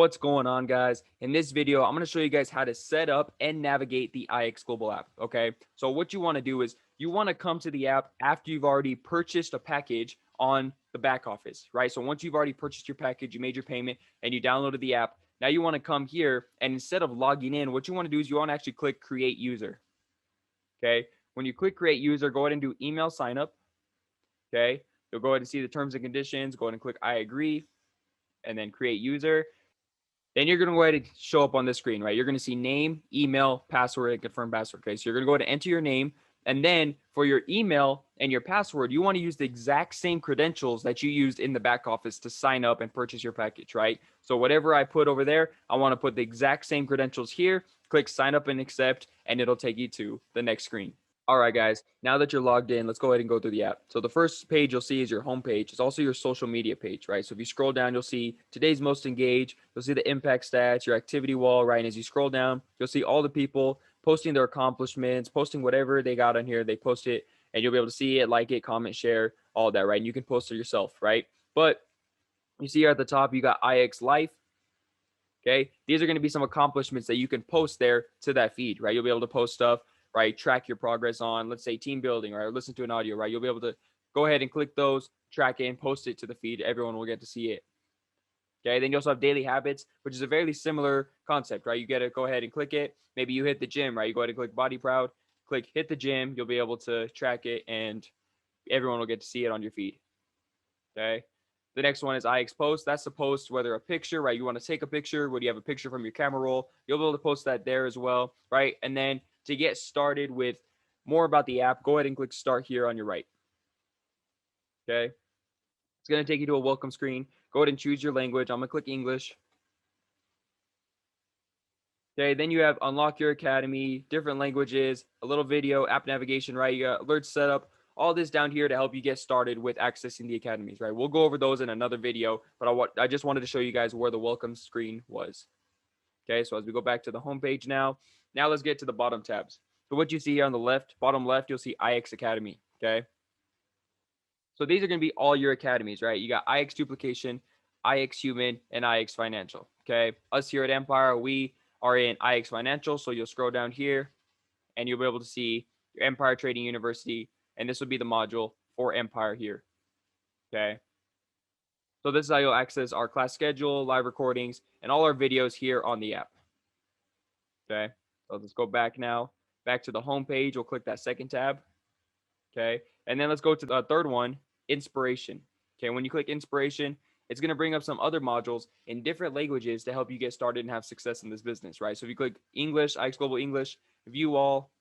What's going on, guys? In this video, I'm going to show you guys how to set up and navigate the IX Global app. Okay, so what you want to do is you want to come to the app after you've already purchased a package on the back office, right? So once you've already purchased your package, you made your payment, and you downloaded the app, now you want to come here, and instead of logging in, what you want to do is you want to actually click Create User. Okay, when you click Create User, go ahead and do email sign up. Okay, you'll go ahead and see the terms and conditions. Go ahead and click I agree, and then Create User. Then you're going to go ahead and show up on the screen, right? You're going to see name, email, password, and confirm password. Okay, so you're going to go ahead and enter your name. And then for your email and your password, you want to use the exact same credentials that you used in the back office to sign up and purchase your package, right? So whatever I put over there, I want to put the exact same credentials here. Click sign up and accept, and it'll take you to the next screen. All right, guys, now that you're logged in, let's go ahead and go through the app. So the first page you'll see is your home page. It's also your social media page, right? So if you scroll down, you'll see today's most engaged. You'll see the impact stats, your activity wall, right? And as you scroll down, you'll see all the people posting their accomplishments, posting whatever they got on here. They post it, and you'll be able to see it, like it, comment, share, all that, right? And you can post it yourself, right? But you see here at the top, you got IX Life. Okay, these are going to be some accomplishments that you can post there to that feed, right? You'll be able to post stuff, right? Track your progress on, let's say, team building, right? Or listen to an audio, right? You'll be able to go ahead and click those, track it, and post it to the feed. Everyone will get to see it. Okay, then you also have daily habits, which is a very similar concept, right? You get to go ahead and click it. Maybe you hit the gym, right? You go ahead and click Body Proud, click hit the gym. You'll be able to track it, and everyone will get to see it on your feed. Okay. The next one is IX Post. That's the post, whether a picture, right? You want to take a picture, whether you have a picture from your camera roll, you'll be able to post that there as well, right? And then to get started with more about the app, go ahead and click Start here on your right. Okay. It's going to take you to a welcome screen. Go ahead and choose your language. I'm going to click English. Okay, then you have Unlock Your Academy, different languages, a little video, app navigation, right? You got alerts set up. All this down here to help you get started with accessing the academies, right? We'll go over those in another video, but I just wanted to show you guys where the welcome screen was. Okay, so as we go back to the home page now let's get to the bottom tabs. So what you see here on the left, bottom left, you'll see IX Academy, okay? So these are going to be all your academies, right? You got IX Duplication, IX Human, and IX Financial, okay? Us here at Empire, we are in IX Financial, so you'll scroll down here, and you'll be able to see your Empire Trading University, and this will be the module for Empire here, okay? So this is how you'll access our class schedule, live recordings, and all our videos here on the app, okay? So let's go back now, back to the home page. We'll click that second tab, okay? And then let's go to the third one, Inspiration, okay? When you click Inspiration, it's going to bring up some other modules in different languages to help you get started and have success in this business, right? So if you click English, IX Global English, view all,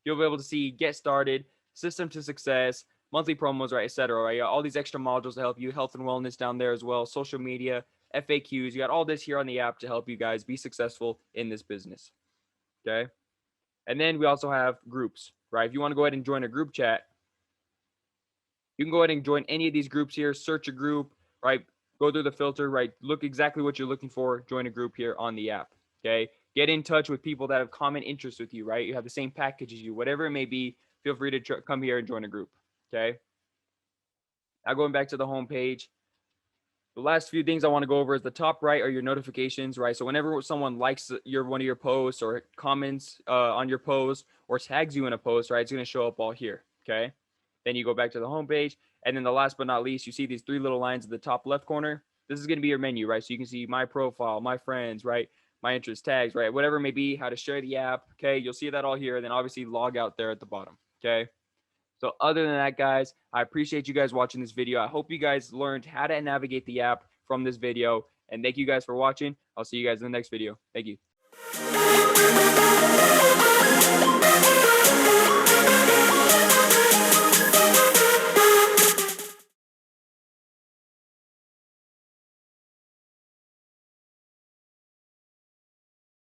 you'll be able to see get started, system to success, monthly promos, right, etc. Right, all these extra modules to help you, health and wellness down there as well, social media, FAQs. You got all this here on the app to help you guys be successful in this business. Okay, and then we also have groups, right? If you want to go ahead and join a group chat, you can go ahead and join any of these groups here. Search a group, right? Go through the filter, right? Look exactly what you're looking for. Join a group here on the app. Okay. Get in touch with people that have common interests with you, right? You have the same package as you, whatever it may be. Feel free to come here and join a group. Okay. Now going back to the home page, the last few things I want to go over is the top right are your notifications, right? So whenever someone likes one of your posts or comments on your post or tags you in a post, right, it's going to show up all here. Okay. Then you go back to the home page, and then the last but not least, you see these three little lines at the top left corner. This is going to be your menu, right? So you can see my profile, my friends, right? My interest tags, right? Whatever it may be, how to share the app. Okay. You'll see that all here. And then obviously log out there at the bottom. Okay. So other than that, guys, I appreciate you guys watching this video. I hope you guys learned how to navigate the app from this video. And thank you guys for watching. I'll see you guys in the next video. Thank you.